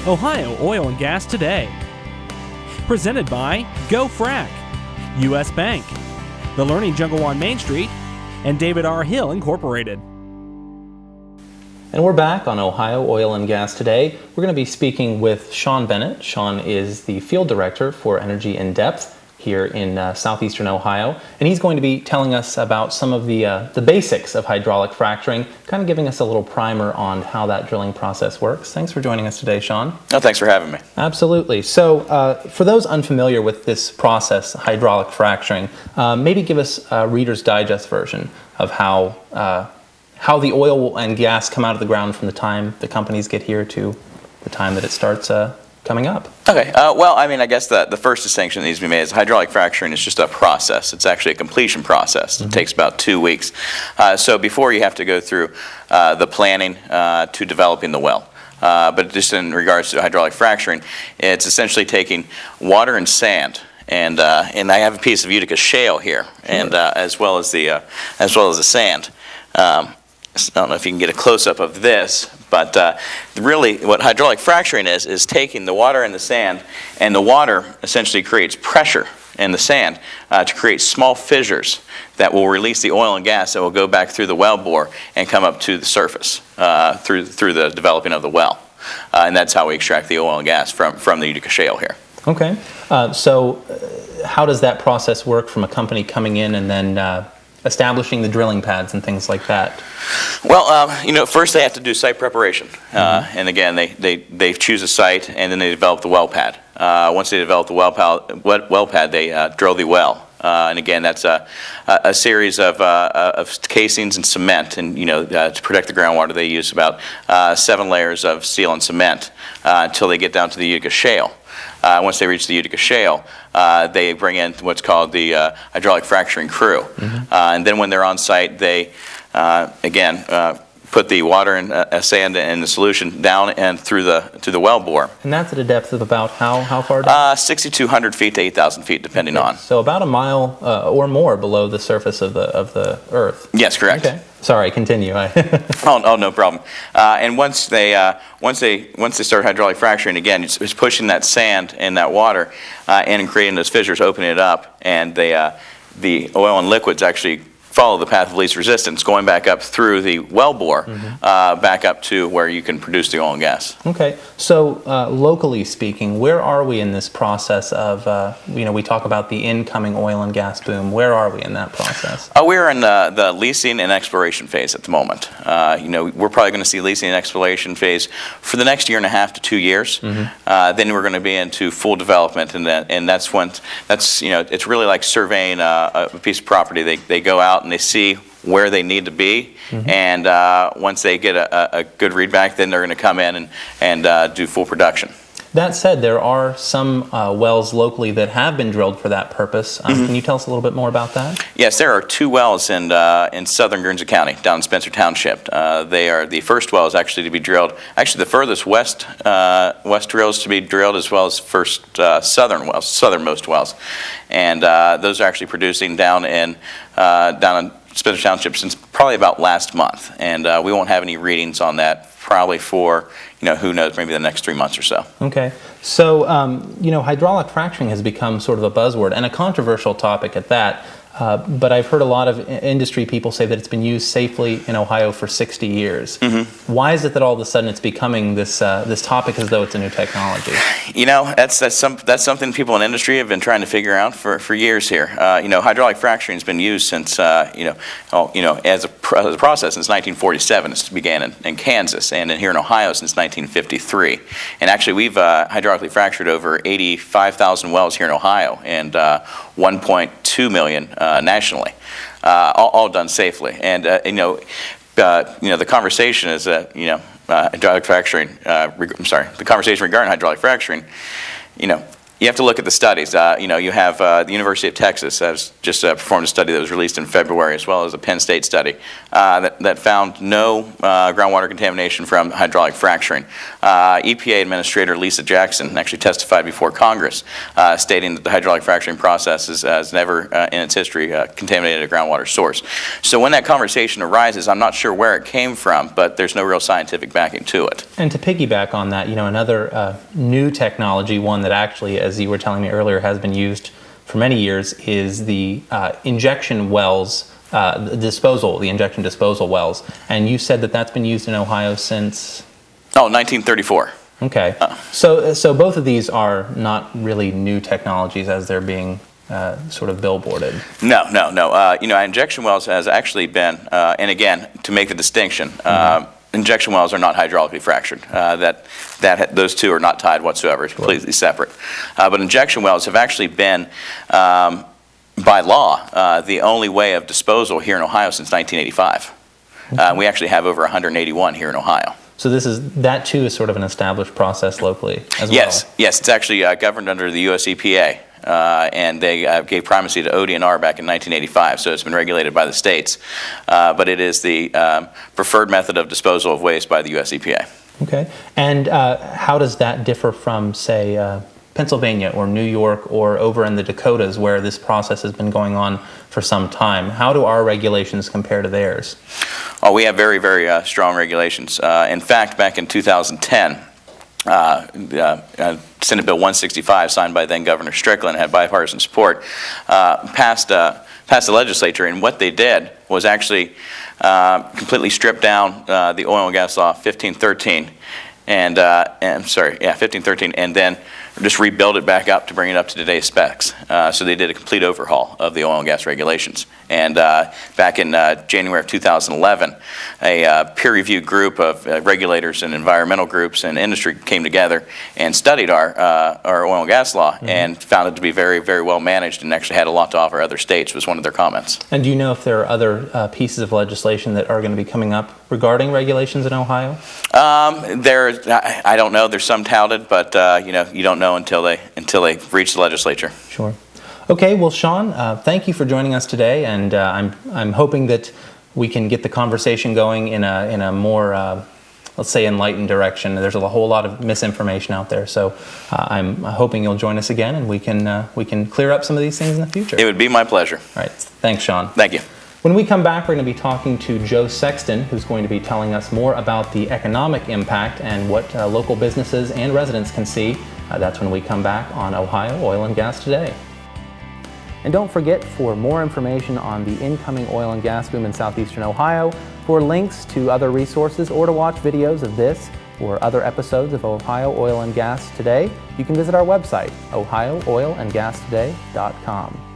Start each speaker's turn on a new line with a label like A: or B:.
A: Ohio Oil and Gas Today. Presented by Go Frac, U.S. Bank, The Learning Jungle on Main Street, and David R. Hill Incorporated.
B: And we're back on Ohio Oil and Gas Today. We're going to be speaking with Shawn Bennett. Shawn is the Field Director for Energy in Depth here in southeastern Ohio, and he's going to be telling us about some of the basics of hydraulic fracturing, kind of giving us a little primer on how that drilling process works. Thanks for joining us today, Shawn.
C: Oh, thanks for having me.
B: Absolutely. So for those unfamiliar with this process, hydraulic fracturing, maybe give us a Reader's Digest version of how the oil and gas come out of the ground from the time the companies get here to the time that it starts coming up.
C: Okay, well, I mean, I guess the first distinction that needs to be made is hydraulic fracturing is just a process. It's actually a completion process. It takes about 2 weeks. So before you have to go through the planning to developing the well. But just in regards to hydraulic fracturing, it's essentially taking water and sand. And I have a piece of Utica shale here, and as well as the sand. I don't know if you can get a close-up of this, but really what hydraulic fracturing is taking the water and the sand, and the water essentially creates pressure in the sand to create small fissures that will release the oil and gas that will go back through the well bore and come up to the surface through the developing of the well. And that's how we extract the oil and gas from the Utica shale here.
B: Okay. So how does that process work from a company coming in and then establishing the drilling pads and things like that?
C: Well, first they have to do site preparation, and again, they choose a site and then they develop the well pad. Once they develop the well pad, they drill the well, and again, that's a series of casings and cement, and to protect the groundwater, they use about 7 layers of steel and cement until they get down to the Utica shale. Once they reach the Utica shale, they bring in what's called the hydraulic fracturing crew. And then when they're on site, they, put the water and sand and the solution down and through the well bore.
B: And that's at a depth of about how far down? 6,200
C: feet to 8,000 feet, depending on.
B: So about a mile or more below the surface of the earth.
C: Yes, correct.
B: Okay. Sorry, continue.
C: Oh, no problem. And once they start hydraulic fracturing, again, it's pushing that sand and that water and creating those fissures, opening it up, and the oil and liquids actually follow the path of least resistance, going back up through the well bore, back up to where you can produce the oil and gas.
B: Okay, so locally speaking, where are we in this process of, we talk about the incoming oil and gas boom. Where are we in that process?
C: We're in the leasing and exploration phase at the moment. We're probably going to see leasing and exploration phase for the next 1.5 to 2 years. Then we're going to be into full development, and that's when it's really like surveying a piece of property. They go out and they see where they need to be, and once they get a good read back, then they're going to come in and do full production.
B: That said, there are some wells locally that have been drilled for that purpose. Can you tell us a little bit more about that?
C: Yes, there are 2 wells in southern Guernsey County, down in Spencer Township. They are the first wells actually to be drilled, actually the furthest west drills to be drilled, as well as first southernmost wells. And those are actually producing down in Spencer Township since probably about last month. And we won't have any readings on that probably for, who knows, maybe the next 3 months or so.
B: Okay. So, hydraulic fracturing has become sort of a buzzword and a controversial topic at that. But I've heard a lot of industry people say that it's been used safely in Ohio for 60 years. Why is it that all of a sudden it's becoming this topic as though it's a new technology?
C: That's something people in industry have been trying to figure out for years here. Hydraulic fracturing has been used since as a process since 1947. It began in Kansas, and here in Ohio since 1953. And actually, we've hydraulically fractured over 85,000 wells here in Ohio, and 1.2 million nationally, all done safely. And the conversation is hydraulic fracturing. The conversation regarding hydraulic fracturing, you you have to look at the studies. You have the University of Texas has just performed a study that was released in February, as well as a Penn State study that found no groundwater contamination from hydraulic fracturing. EPA Administrator Lisa Jackson actually testified before Congress, stating that the hydraulic fracturing process has never in its history contaminated a groundwater source. So when that conversation arises, I'm not sure where it came from, but there's no real scientific backing to it.
B: And to piggyback on that, another new technology, one that actually, as you were telling me earlier, has been used for many years, is the injection wells, the injection disposal wells. And you said that that's been used in Ohio since?
C: 1934.
B: Okay. So both of these are not really new technologies as they're being sort of billboarded.
C: No. Injection wells has actually been, and again, to make the distinction, injection wells are not hydraulically fractured. Those two are not tied whatsoever. It's completely separate. But injection wells have actually been, by law, the only way of disposal here in Ohio since 1985. We actually have over 181 here in Ohio.
B: So that too is sort of an established process locally as well?
C: Yes, it's actually governed under the US EPA. And they gave primacy to OD&R back in 1985, so it's been regulated by the states. But it is the preferred method of disposal of waste by the US EPA.
B: Okay. And how does that differ from, say, Pennsylvania or New York or over in the Dakotas, where this process has been going on for some time? How do our regulations compare to theirs?
C: Oh, we have very, very strong regulations. In fact, back in 2010, Senate Bill 165, signed by then Governor Strickland, had bipartisan support, passed the legislature, and what they did was actually completely strip down the Oil and Gas Law 1513, and 1513, and then just rebuild it back up to bring it up to today's specs. So they did a complete overhaul of the oil and gas regulations. And back in January of 2011, a peer-reviewed group of regulators and environmental groups and industry came together and studied our oil and gas law and found it to be very, very well managed and actually had a lot to offer other states, was one of their comments.
B: And do you know if there are other pieces of legislation that are going to be coming up regarding regulations in Ohio?
C: I don't know. There's some touted, but you don't know until they reach the legislature.
B: Sure. Okay. Well, Shawn, thank you for joining us today, and I'm hoping that we can get the conversation going in a more let's say enlightened direction. There's a whole lot of misinformation out there, so I'm hoping you'll join us again, and we can clear up some of these things in the future.
C: It would be my pleasure.
B: All right. Thanks, Shawn.
C: Thank you.
B: When we come back, we're going to be talking to Joe Sexton, who's going to be telling us more about the economic impact and what local businesses and residents can see. That's when we come back on Ohio Oil and Gas Today. And don't forget, for more information on the incoming oil and gas boom in southeastern Ohio, for links to other resources, or to watch videos of this or other episodes of Ohio Oil and Gas Today, you can visit our website, ohiooilandgastoday.com.